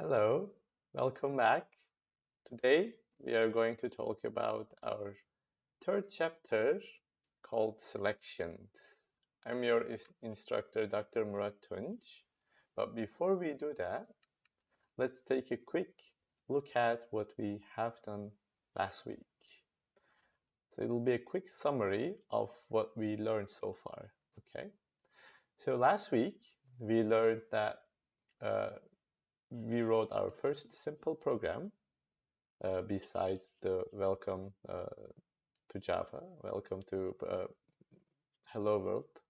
Hello, welcome back. Today we are going to talk about our third chapter called Selections. I'm your instructor, Dr. Murat Tunç. But before we do that, let's take a quick look at what we have done last week. So it will be a quick summary of what we learned so far. Okay. So last week we learned that we wrote our first simple program besides the welcome to Java, welcome to Hello World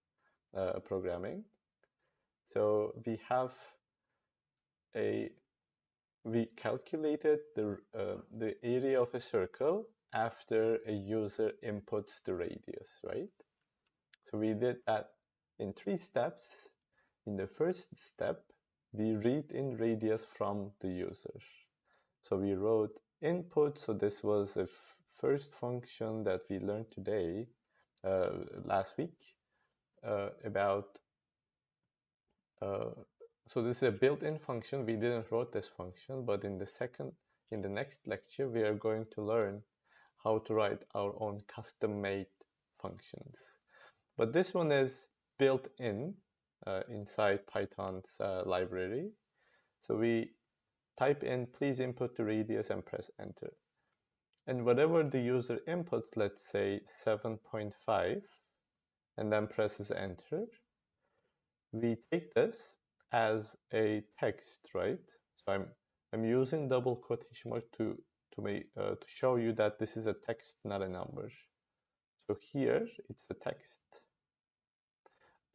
programming. So we calculated the area of a circle after a user inputs the radius, right? So we did that in 3 steps. In the first step, we read in radius from the user. So we wrote input. So this was a first function that we learned today, last week, about. So this is a built-in function. We didn't wrote this function, but in the next lecture, we are going to learn how to write our own custom-made functions. But this one is built in inside Python's library. So we type in, please input the radius and press enter. And whatever the user inputs, let's say 7.5, and then presses enter, we take this as a text, right? So I'm using double quotation mark to show you that this is a text, not a number. So here it's a text,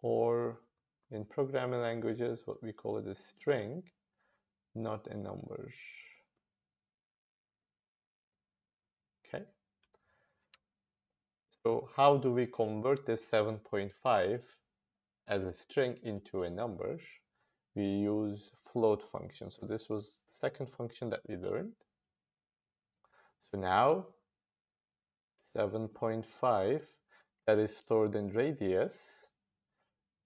or in programming languages, what we call it a string, not a number. Okay. So how do we convert this 7.5 as a string into a number? We use float function. So this was the second function that we learned. So now 7.5 that is stored in radius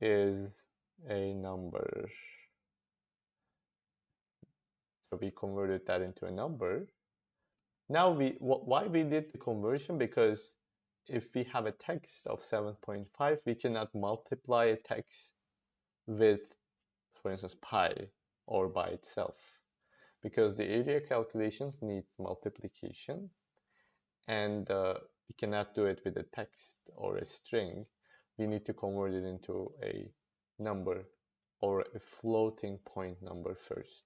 is a number. So we converted that into a number. Now why we did the conversion? Because if we have a text of 7.5, we cannot multiply a text with, for instance, pi or by itself, because the area calculations needs multiplication, and we cannot do it with a text or a string. We need to convert it into a number or a floating point number first.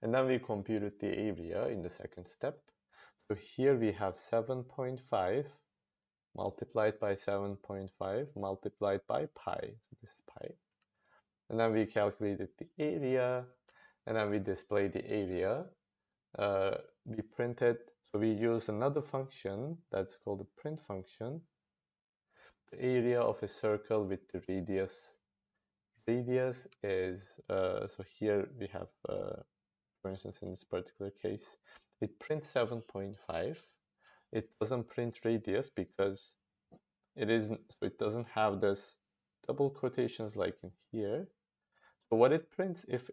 And then we computed the area in the second step. So here we have 7.5 multiplied by 7.5 multiplied by pi. So this is pi. And then we calculated the area, and then we display the area. We printed, so we use another function that's called the print function. The area of a circle with the radius. Radius is, so here we have, for instance, in this particular case, it prints 7.5. It doesn't print radius because it doesn't have this double quotations like in here. So what it prints, if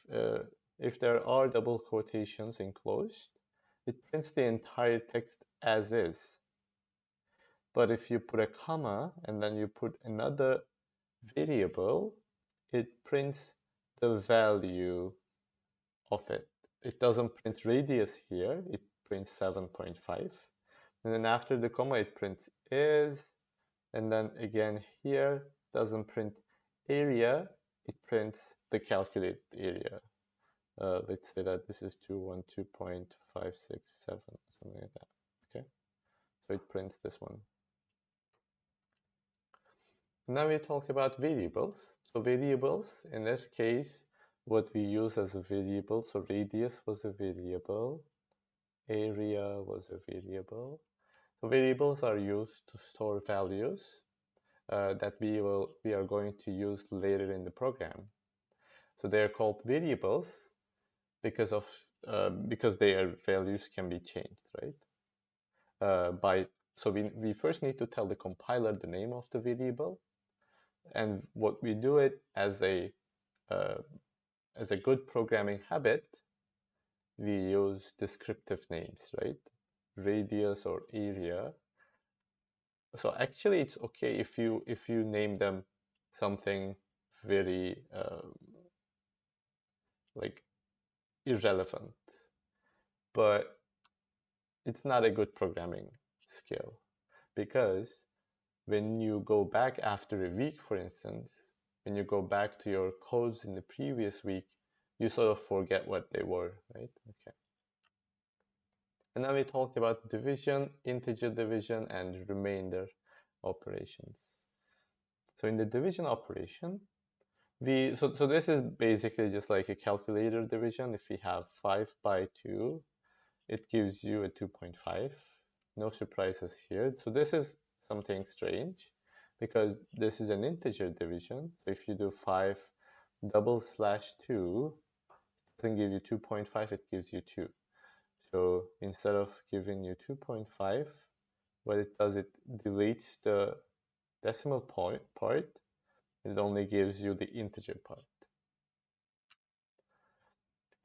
there are double quotations enclosed, it prints the entire text as is. But if you put a comma and then you put another variable, it prints the value of it. It doesn't print radius here, it prints 7.5. And then after the comma, it prints is. And then again here, doesn't print area, it prints the calculated area. Let's say that this is 212.567, something like that. Okay, so it prints this one. Now we talk about variables. So variables, in this case, what we use as a variable, so radius was a variable, area was a variable. So variables are used to store values that we are going to use later in the program. So they are called variables because their values can be changed, right? So we first need to tell the compiler the name of the variable, and what we do it as a as a good programming habit, we use descriptive names, right? Radius or area. So actually, it's okay if you name them something very like irrelevant, but it's not a good programming skill, because when you go back after a week, for instance, when you go back to your codes in the previous week, you sort of forget what they were, right? Okay. And then we talked about division, integer division, and remainder operations. So in the division operation, so this is basically just like a calculator division. If we have 5 by 2, it gives you a 2.5. No surprises here. So this is something strange, because this is an integer division. So if you do 5 /2, it doesn't give you 2.5, it gives you 2. So instead of giving you 2.5, what it does, it deletes the decimal point part. It only gives you the integer part.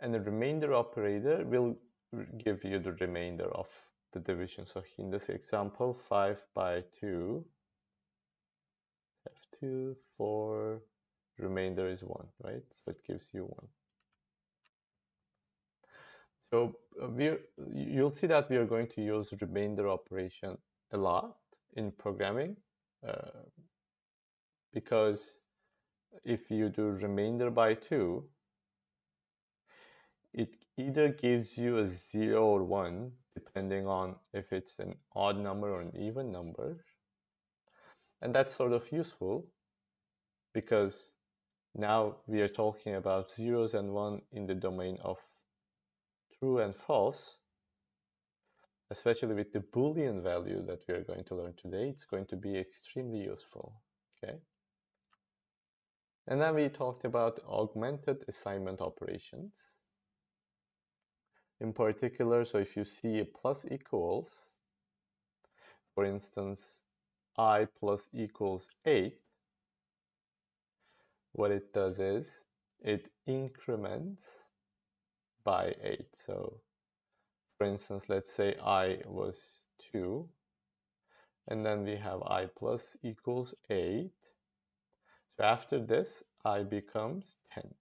And the remainder operator will give you the remainder of the division. So in this example, 5 by 2, 2, 4, remainder is 1, right? So it gives you 1. So you'll see that we are going to use remainder operation a lot in programming, because if you do remainder by 2, it either gives you a 0 or 1, depending on if it's an odd number or an even number. And that's sort of useful, because now we are talking about zeros and 1 in the domain of true and false. Especially with the Boolean value that we are going to learn today, it's going to be extremely useful, okay? And then we talked about augmented assignment operations. In particular, so if you see a plus equals, for instance, I plus equals 8, what it does is it increments by 8. So for instance, let's say I was 2, and then we have I plus equals 8. So after this, I becomes 10.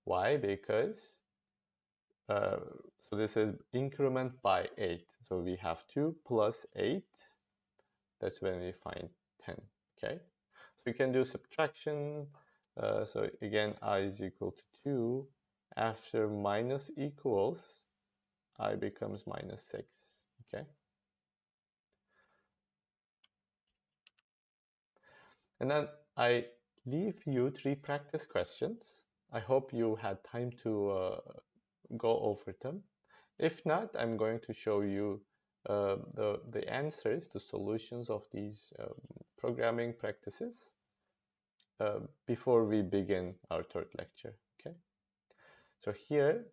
Why? Because so this is increment by 8. So we have 2 plus 8. That's when we find 10. Okay. So we can do subtraction. So again, I is equal to 2. After minus equals, I becomes minus 6. Okay. And then I leave you 3 practice questions. I hope you had time to go over them. If not, I'm going to show you the answers, the solutions of these programming practices before we begin our third lecture. Okay. So here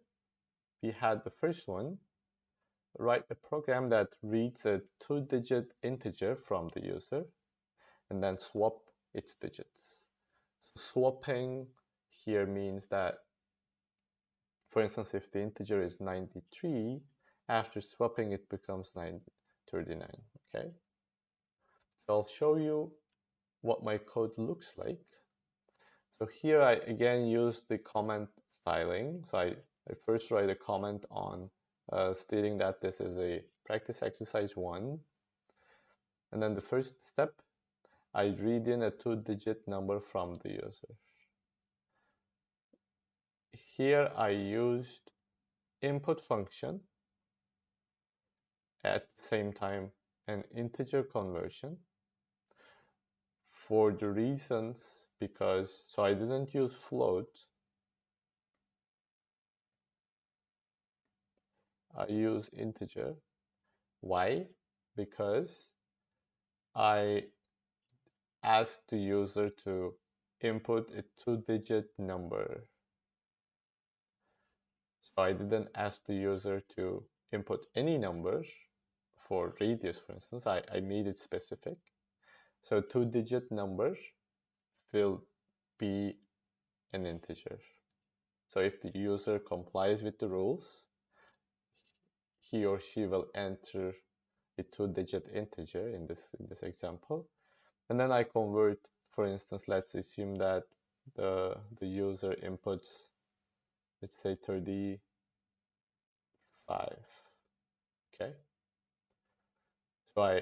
we had the first one. Write a program that reads a 2-digit integer from the user and then swap its digits. So swapping here means that, for instance, if the integer is 93, after swapping it becomes 39, okay? So I'll show you what my code looks like. So here I again use the comment styling. So I first write a comment on stating that this is a practice exercise 1. And then the first step, I read in a 2-digit number from the user. Here I used input function, at the same time an integer conversion, for the reasons because, so I didn't use float, I use integer. Why? Because I asked the user to input a 2-digit number. So I didn't ask the user to input any number for radius, for instance. I made it specific. So 2-digit number will be an integer. So if the user complies with the rules, he or she will enter a 2-digit integer in this example. And then I convert, for instance, let's assume that the user inputs, let's say 35. Okay. So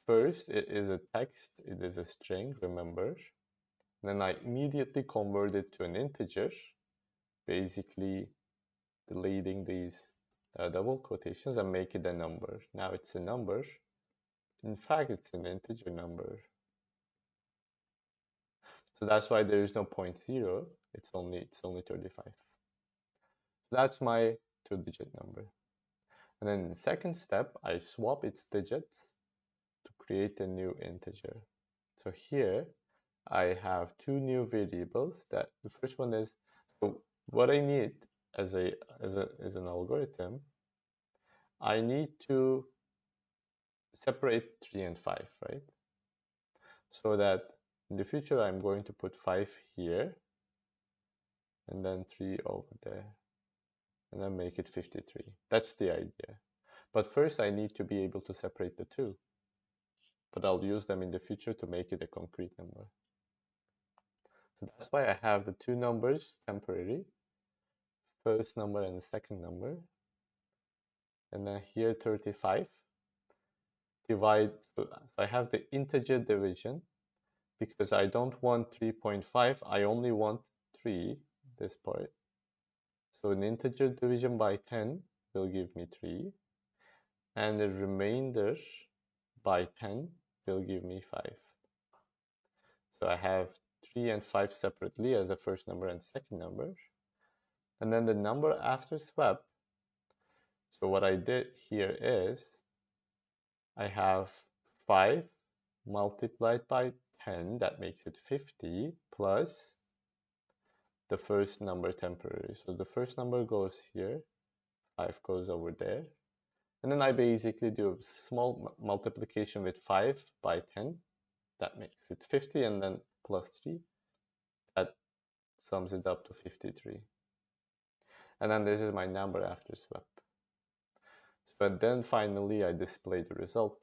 first it is a text, it is a string, remember. And then I immediately convert it to an integer, basically deleting these double quotations and make it a number. Now it's a number. In fact, it's an integer number. So that's why there is no 0.0. It's only 35. So that's my 2-digit number. And then in the second step, I swap its digits to create a new integer. So here I have 2 new variables. That the first one is, so what I need as an algorithm, I need to separate 3 and 5, right? So that in the future I'm going to put 5 here and then 3 over there and then make it 53. That's the idea. But first I need to be able to separate the 2. But I'll use them in the future to make it a concrete number. So that's why I have the 2 numbers temporary, first number and the second number. And then here 35 divide, so I have the integer division because I don't want 3.5, I only want 3, this part. So an integer division by 10 will give me 3, and the remainder by 10 will give me 5. So I have 3 and 5 separately as the first number and second number. And then the number after swap, so what I did here is I have 5 multiplied by 10, that makes it 50, plus the first number temporary. So the first number goes here, 5 goes over there. And then I basically do a small multiplication with 5 by 10. That makes it 50, and then plus 3. That sums it up to 53. And then this is my number after swap. But then finally I display the result.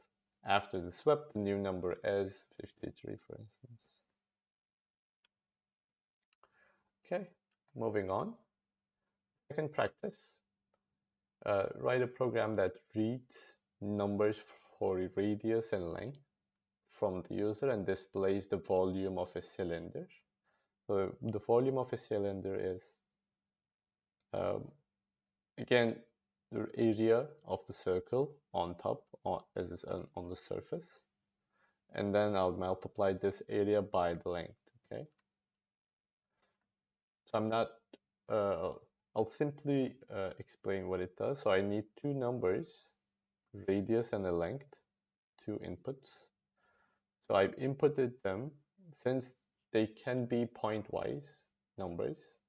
After the swap, the new number is 53, for instance. Okay, moving on. Second practice. Write a program that reads numbers for radius and length from the user and displays the volume of a cylinder. So the volume of a cylinder is, again, the area of the circle on top, as is on the surface. And then I'll multiply this area by the length, okay? So I'm not, I'll simply explain what it does. So I need 2 numbers, radius and a length, 2 inputs. So I've inputted them. Since they can be point-wise numbers,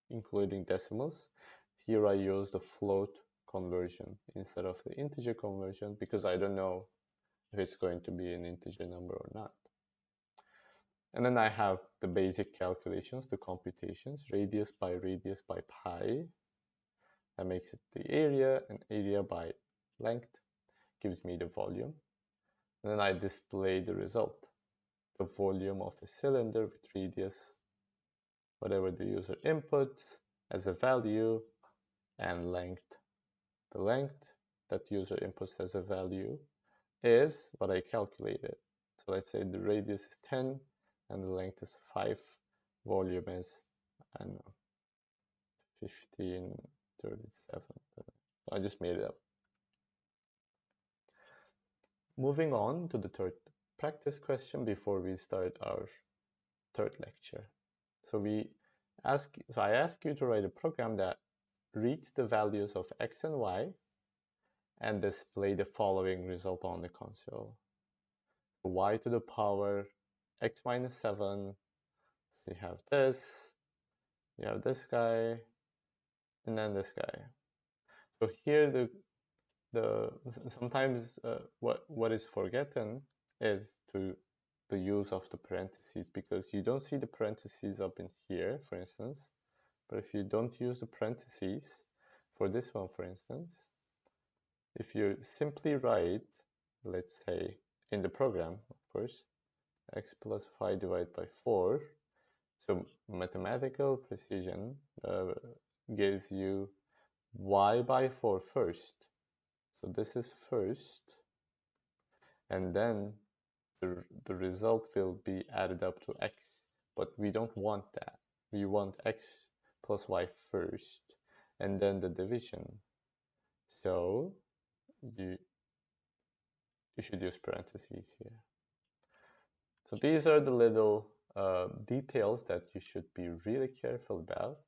including decimals, here I use the float conversion instead of the integer conversion because I don't know if it's going to be an integer number or not. And then I have the basic calculations, the computations, radius by pi. That makes it the area, and area by length gives me the volume. And then I display the result, the volume of a cylinder with radius, whatever the user inputs as a value, and length. The length that user inputs as a value is what I calculated. So let's say the radius is 10 and the length is 5. Volume is, I don't know, 1537. I just made it up. Moving on to the third practice question before we start our third lecture. So I ask you to write a program that reads the values of x and y and display the following result on the console. Y to the power x minus 7. So you have this guy, and then this guy. So here sometimes what is forgotten is to the use of the parentheses, because you don't see the parentheses up in here, for instance. But if you don't use the parentheses for this one, for instance, if you simply write, let's say, in the program, of course, x plus 5 divided by 4, so mathematical precision gives you y by 4 first. So this is first, and then the result will be added up to x, but we don't want that. We want x plus y first, and then the division. So you should use parentheses here. So these are the little details that you should be really careful about.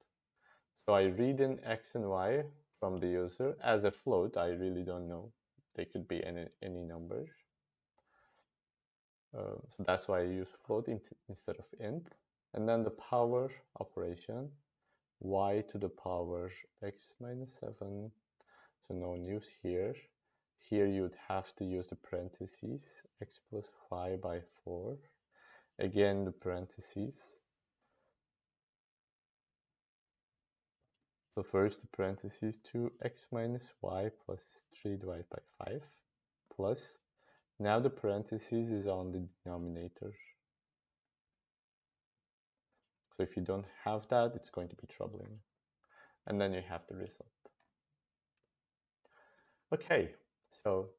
So I read in x and y from the user as a float. I really don't know. They could be any number. So that's why I use float instead of int. And then the power operation, y to the power x minus 7. So no news here. Here you'd have to use the parentheses, x plus 5 by 4. Again, the parentheses. So first the parentheses 2x minus y plus 3 divided by 5 plus, now the parentheses is on the denominator. So if you don't have that, it's going to be troubling. And then you have the result. Okay, so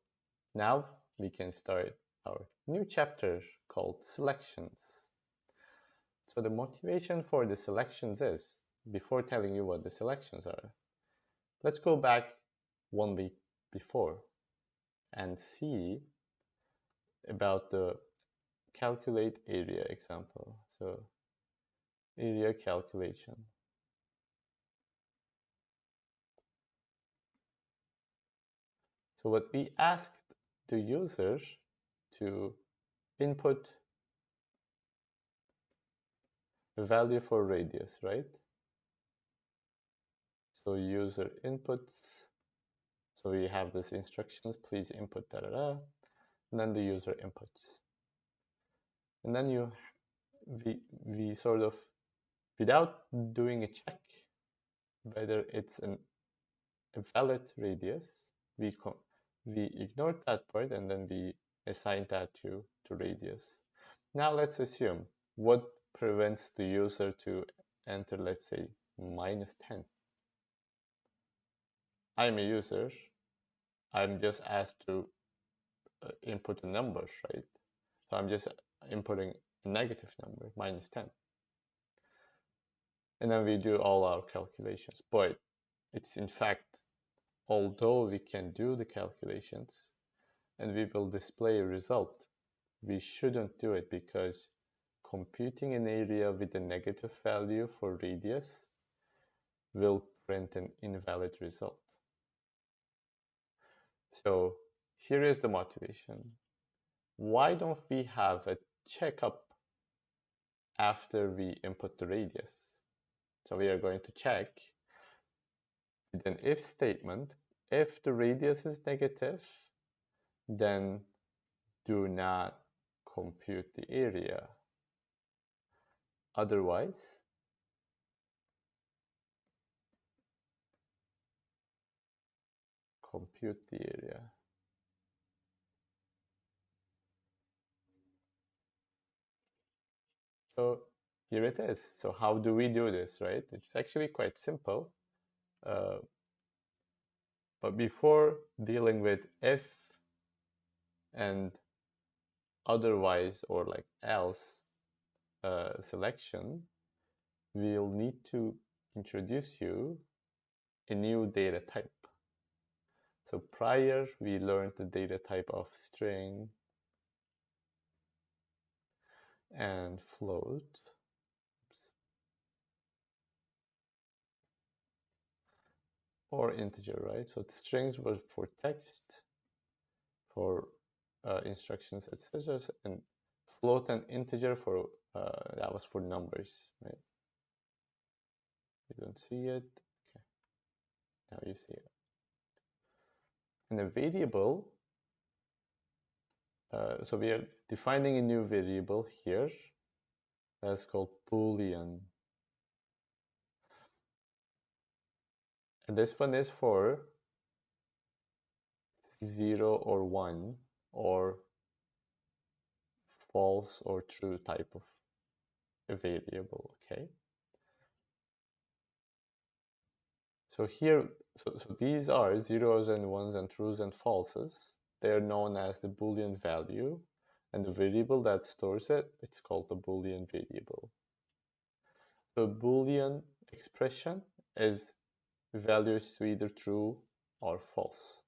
now we can start our new chapter called selections. So the motivation for the selections is, before telling you what the selections are, let's go back 1 week before and see about the calculate area example. So area calculation. So what we asked the user to input a value for radius, right? So user inputs. So we have this instructions, please input da da da, and then the user inputs. And then we sort of, without doing a check whether it's a valid radius, we ignored that part and then we assigned that to radius. Now let's assume what prevents the user to enter, let's say, minus 10. I'm a user. I'm just asked to input a number, right? So I'm just inputting a negative number, minus 10. And then we do all our calculations. But it's in fact, although we can do the calculations and we will display a result, we shouldn't do it because computing an area with a negative value for radius will print an invalid result. So here is the motivation. Why don't we have a checkup after we input the radius? So we are going to check with an if statement. If the radius is negative, then do not compute the area. Otherwise, compute the area. So here it is. So how do we do this, right? It's actually quite simple. But before dealing with if and otherwise or like else selection, we'll need to introduce you a new data type. So prior, we learned the data type of string and float. Oops. Or integer, right? So the strings were for text, for instructions, etc., and float and integer for that was for numbers, right? You don't see it. Okay, now you see it. And a variable So we are defining a new variable here that's called Boolean. And this one is for 0 or 1 or false or true type of a variable, okay? So here, so these are zeros and ones and trues and falses. They are known as the Boolean value, and the variable that stores it, it's called the Boolean variable. The Boolean expression is values to either true or false.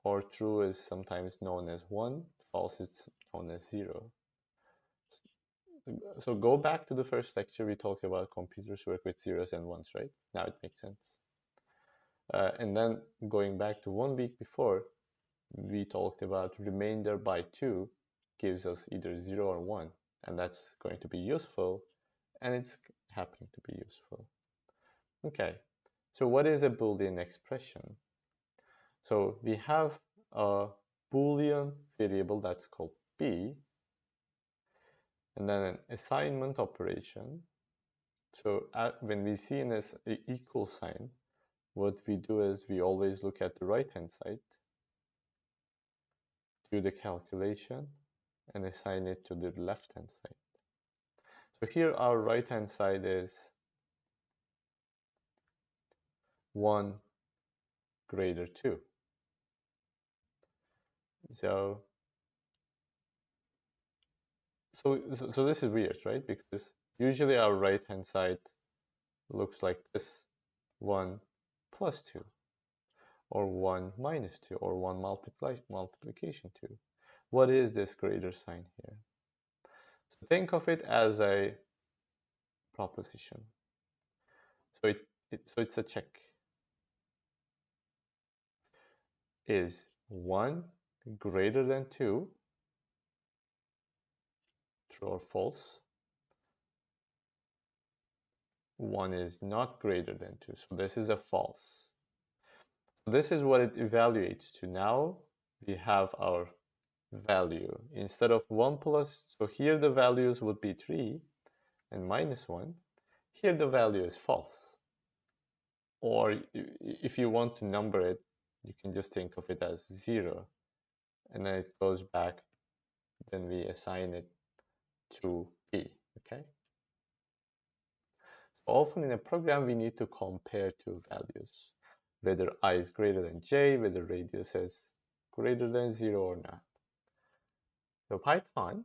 Or true is sometimes known as 1, false is known as 0. So go back to the first lecture, we talked about computers work with zeros and ones, right? Now it makes sense. And then going back to 1 week before, we talked about remainder by 2 gives us either 0 or 1, and that's going to be useful, and it's happening to be useful. Okay, so what is a Boolean expression? So we have a Boolean variable that's called b, and then an assignment operation. So when we see an equal sign, what we do is we always look at the right-hand side, do the calculation, and assign it to the left-hand side. So here our right-hand side is 1 greater 2. So this is weird, right? Because usually our right-hand side looks like this: 1 plus 2, or 1 minus 2, or 1 multiplication 2. What is this greater sign here? So think of it as a proposition. So it's a check. Is 1 greater than 2? True or false? 1 is not greater than 2. So this is a false. This is what it evaluates to. Now we have our value. Instead of 1 plus, so here the values would be 3 and minus 1. Here the value is false. Or if you want to number it, you can just think of it as 0. And then it goes back, then we assign it to b, okay? So often in a program, we need to compare two values, whether I is greater than j, whether radius is greater than 0 or not. So Python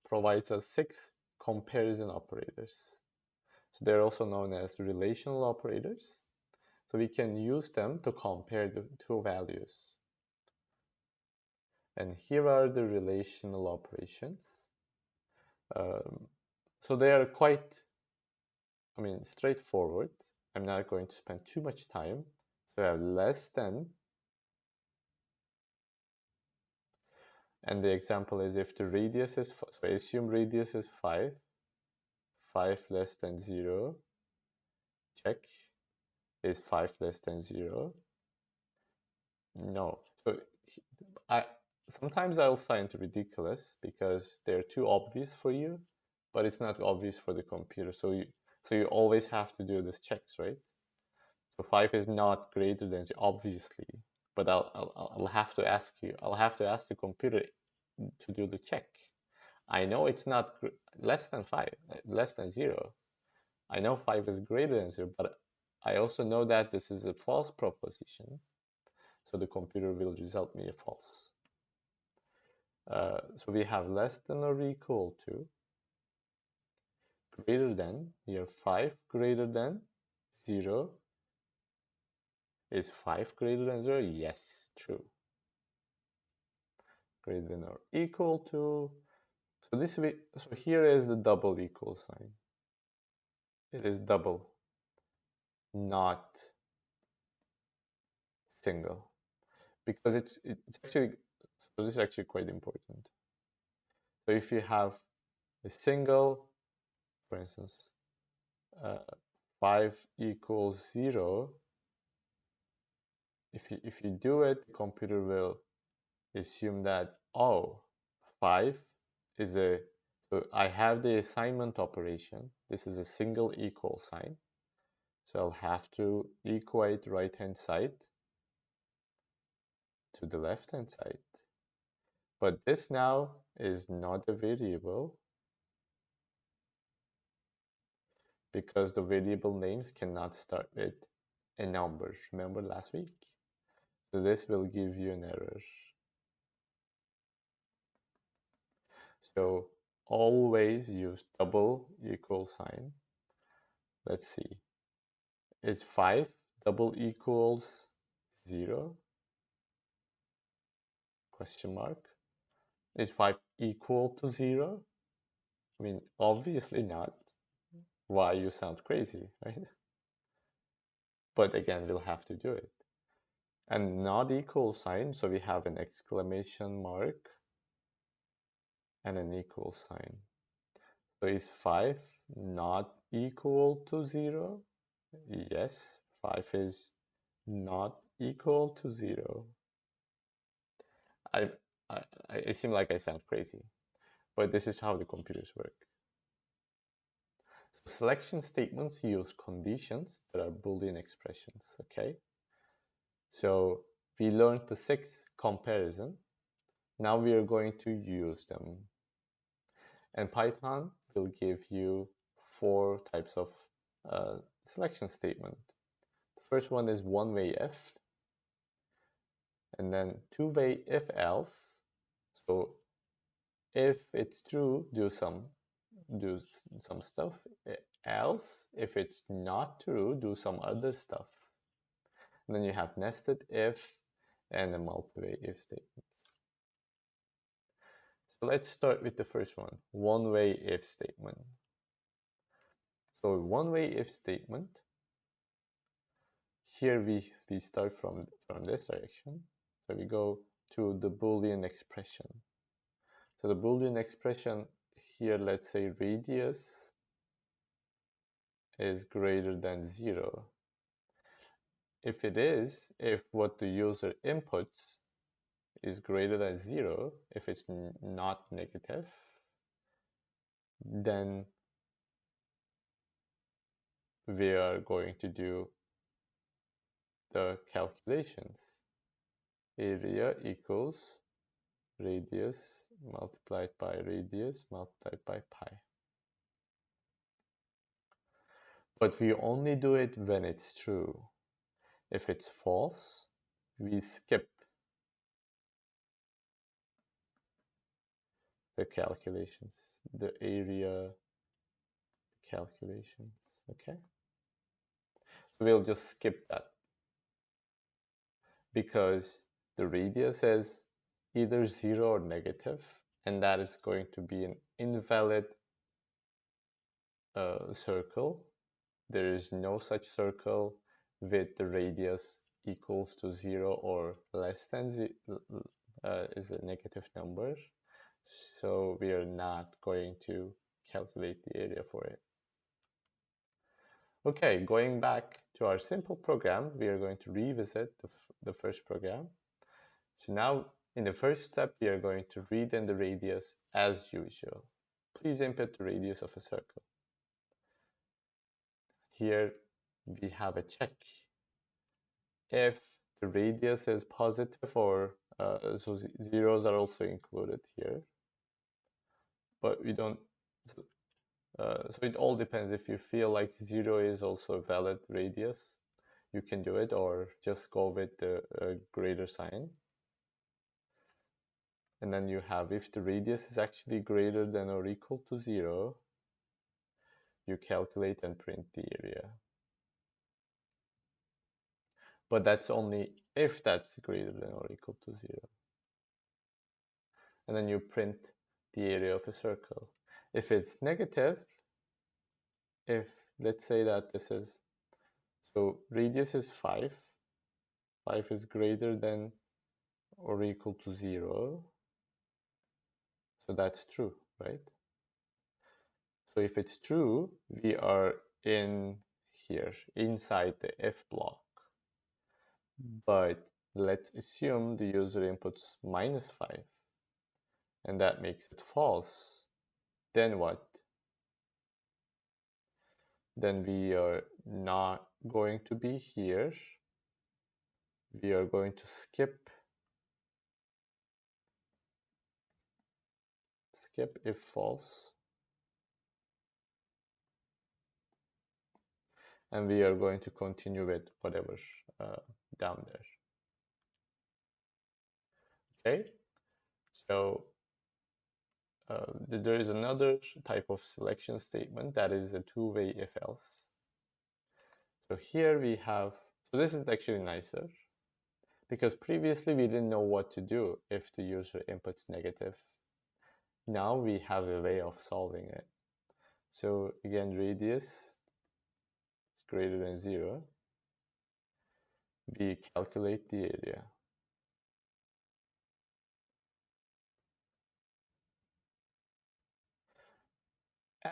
provides us 6 comparison operators. So they're also known as relational operators. So we can use them to compare the two values. And here are the relational operations. So they are quite, straightforward. I'm not going to spend too much time. So I have less than. And the example is if the radius is, so I assume radius is 5, 5 less than 0, check. Is 5 less than 0? No. So sometimes I'll sign to ridiculous because they're too obvious for you, but it's not obvious for the computer. So you always have to do these checks, right? So 5 is not greater than 0, obviously, but I'll have to ask you. I'll have to ask the computer to do the check. I know it's not less than 5, less than 0. I know 5 is greater than 0, but I also know that this is a false proposition, so the computer will result me a false. So we have less than or equal to, greater than, here 5 greater than 0. Is 5 greater than 0? Yes, true. Greater than or equal to, so here is the double equal sign. It is double, not single, because it's actually, so this is actually quite important. So if you have a single, for instance, 5 equals 0, if you do it, the computer will assume that oh, 5 is so I have the assignment operation. This is a single equal sign. So I'll have to equate right-hand side to the left-hand side. But this now is not a variable because the variable names cannot start with a number. Remember last week? So this will give you an error. So always use double equal sign. Let's see. Is 5 double equals 0? Question mark. Is 5 equal to 0? I mean, obviously not. Why? You sound crazy, right? But again, we'll have to do it. And not equal sign, so we have an exclamation mark and an equal sign. So is 5 not equal to 0? Yes, 5 is not equal to 0. I, it seems like I sound crazy, but this is how the computers work. So selection statements use conditions that are Boolean expressions, okay? So we learned the 6 comparison. Now we are going to use them. And Python will give you 4 types of selection statement. The first one is one-way if, and then two-way if else. So if it's true, do some stuff. Else, if it's not true, do some other stuff. And then you have nested if and a multi-way if statements. So let's start with the first one, one-way if statement. So one-way if statement, here we start from this direction. So we go to the Boolean expression. So the Boolean expression here, let's say radius is greater than 0. If it is, if what the user inputs is greater than 0, if it's not negative, then we are going to do the calculations. Area equals radius multiplied by radius multiplied by pi. But we only do it when it's true. If it's false, we skip the calculations, the area calculations, okay? So we'll just skip that because the radius is either 0 or negative, and that is going to be an invalid circle. There is no such circle with the radius equals to 0 or less than is a negative number. So we are not going to calculate the area for it. Okay, going back to our simple program, we are going to revisit the first program. So now in the first step, we are going to read in the radius as usual. Please input the radius of a circle. Here we have a check. If the radius is positive or so zeros are also included here, but we don't, so it all depends. If you feel like 0 is also a valid radius, you can do it, or just go with the greater sign. And then you have, if the radius is actually greater than or equal to 0, you calculate and print the area. But that's only if that's greater than or equal to 0. And then you print the area of a circle. If it's negative, if let's say that this is, so radius is 5, 5 is greater than or equal to 0, so that's true, right? So if it's true, we are in here, inside the if block. But let's assume the user inputs -5. and that makes it false. Then what? Then we are not going to be here. We are going to skip if false. And we are going to continue with whatever down there. Okay, so there is another type of selection statement that is a two-way if-else. So here we have, so this is actually nicer because previously we didn't know what to do if the user inputs negative. Now we have a way of solving it. So again, radius is greater than 0. We calculate the area.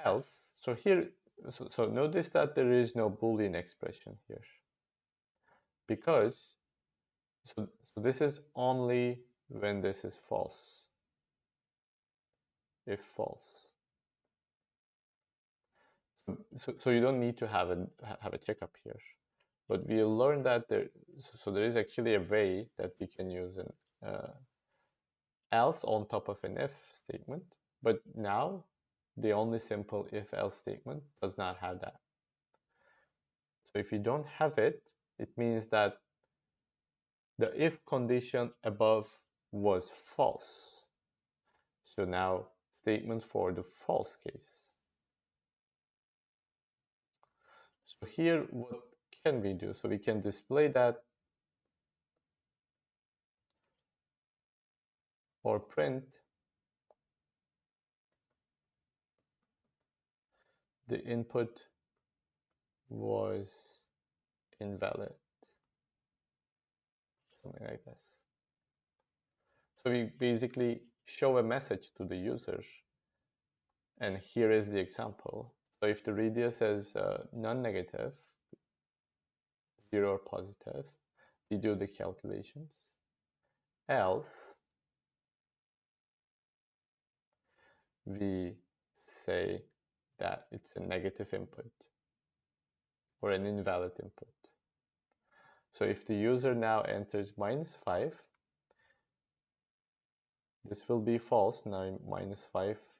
Else, so here, so notice that there is no Boolean expression here because so this is only when this is false. If false. So you don't need to have a checkup here, but we'll learn that there is actually a way that we can use an else on top of an if statement, but now the only simple if-else statement does not have that. So if you don't have it, it means that the if condition above was false. So now statement for the false case. So here, what can we do? So we can display that or print the input was invalid, something like this. So we basically show a message to the user, and here is the example. So if the radius is non-negative, 0 or positive, we do the calculations. Else, we say that it's a negative input or an invalid input. So if the user now enters -5, this will be false. Now -5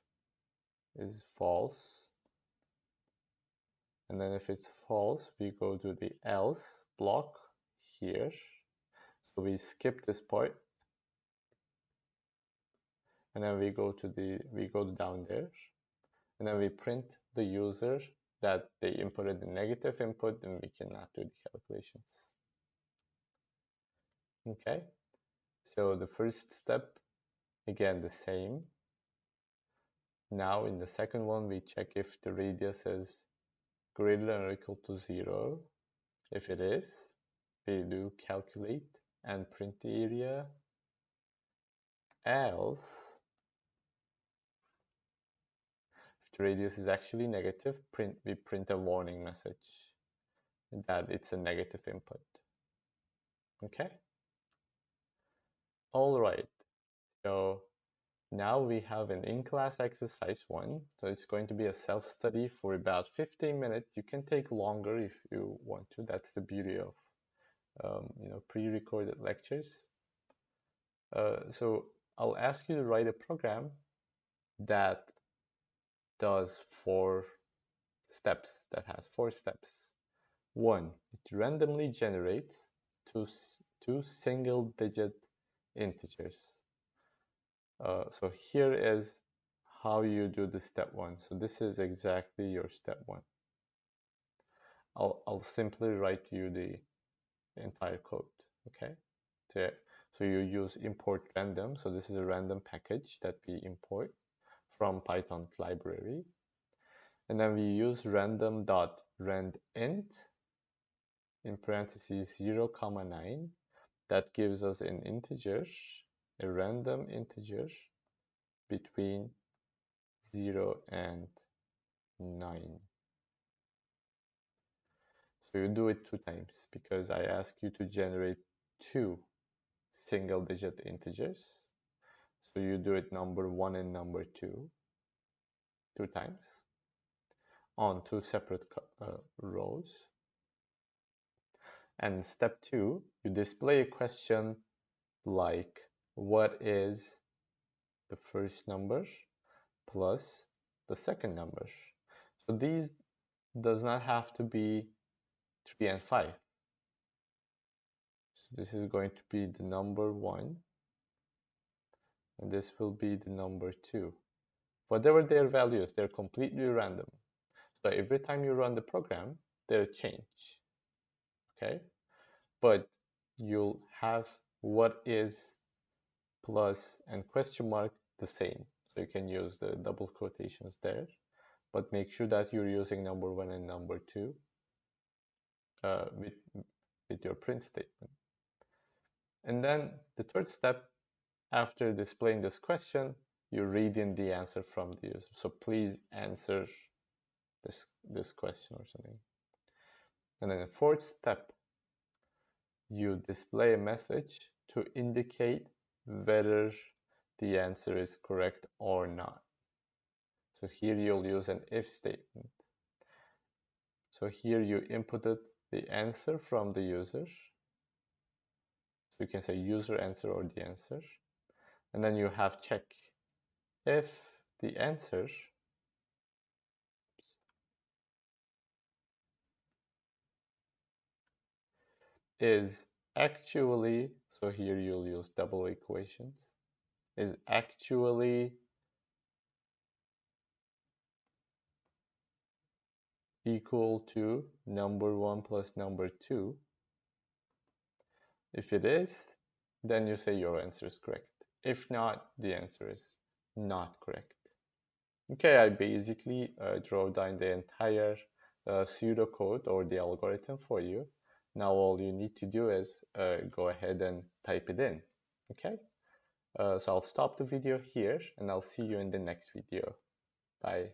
is false. And then if it's false, we go to the else block here. So we skip this part. And then we go down there. And then we print the user that they inputted the negative input, and we cannot do the calculations. Okay, so the first step, again, the same. Now in the second one, we check if the radius is greater than or equal to 0. If it is, we do calculate and print the area. Else, if the radius is actually negative, we print a warning message that it's a negative input. Okay? All right. So now we have an in-class exercise 1. So it's going to be a self-study for about 15 minutes. You can take longer if you want to. That's the beauty of pre-recorded lectures. So I'll ask you to write a program that does 4 steps, that has 4 steps. 1, it randomly generates two single-digit integers. So here is how you do the step 1. So this is exactly your step 1. I'll simply write you the entire code, okay? So you use import random. So this is a random package that we import from Python library. And then we use random.randint in parentheses 0, 9. That gives us an integer, a random integer between 0 and 9. So you do it 2 times because I ask you to generate 2 single-digit integers. So you do it number 1 and number 2 times on 2 separate rows. And step 2, you display a question like, what is the first number plus the second number? So these does not have to be 3 and 5. So this is going to be the number 1, and this will be the number 2. Whatever their values, they're completely random. So every time you run the program, they'll change, okay? But you'll have what is plus and question mark the same. So you can use the double quotations there, but make sure that you're using number 1 and number 2 with your print statement. And then the third step, after displaying this question, you read in the answer from the user. So please answer this question or something. And then the fourth step, you display a message to indicate whether the answer is correct or not. So here you'll use an if statement. So here you inputted the answer from the user. So you can say user answer or the answer. And then you have check if the answer is actually, so here you'll use double equations, is actually equal to number 1 plus number 2. If it is, then you say your answer is correct. If not, the answer is not correct. Okay, I basically draw down the entire pseudocode or the algorithm for you. Now all you need to do is go ahead and type it in, okay? So I'll stop the video here and I'll see you in the next video. Bye.